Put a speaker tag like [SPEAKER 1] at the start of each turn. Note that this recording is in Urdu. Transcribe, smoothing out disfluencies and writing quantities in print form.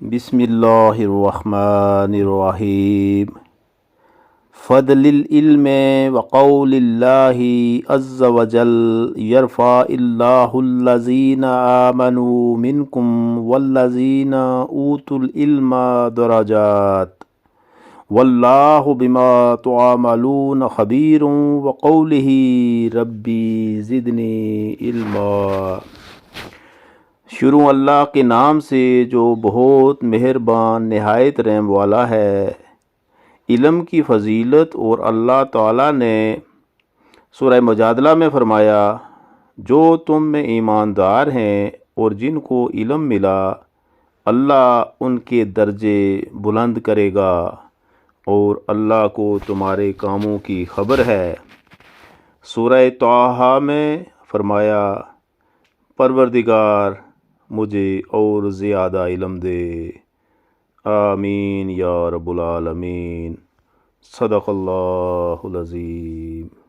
[SPEAKER 1] بسم اللہ الرحمن الرحیم فضل العلم وقول اللہ عز وجل یرفع اللہ الذین آمنوا منکم والذین اوتوا العلم درجات واللہ بما تعملون خبیر وقولہ ربی زدنی علما۔ شروع اللہ کے نام سے جو بہت مہربان نہایت رحم والا ہے۔ علم کی فضیلت اور اللہ تعالیٰ نے سورہ مجادلہ میں فرمایا، جو تم میں ایماندار ہیں اور جن کو علم ملا اللہ ان کے درجے بلند کرے گا اور اللہ کو تمہارے کاموں کی خبر ہے۔ سورہ طٰہٰ میں فرمایا، پروردگار مجھے اور زیادہ علم دے۔ آمین یا رب العالمین۔ صدق اللہ العظیم۔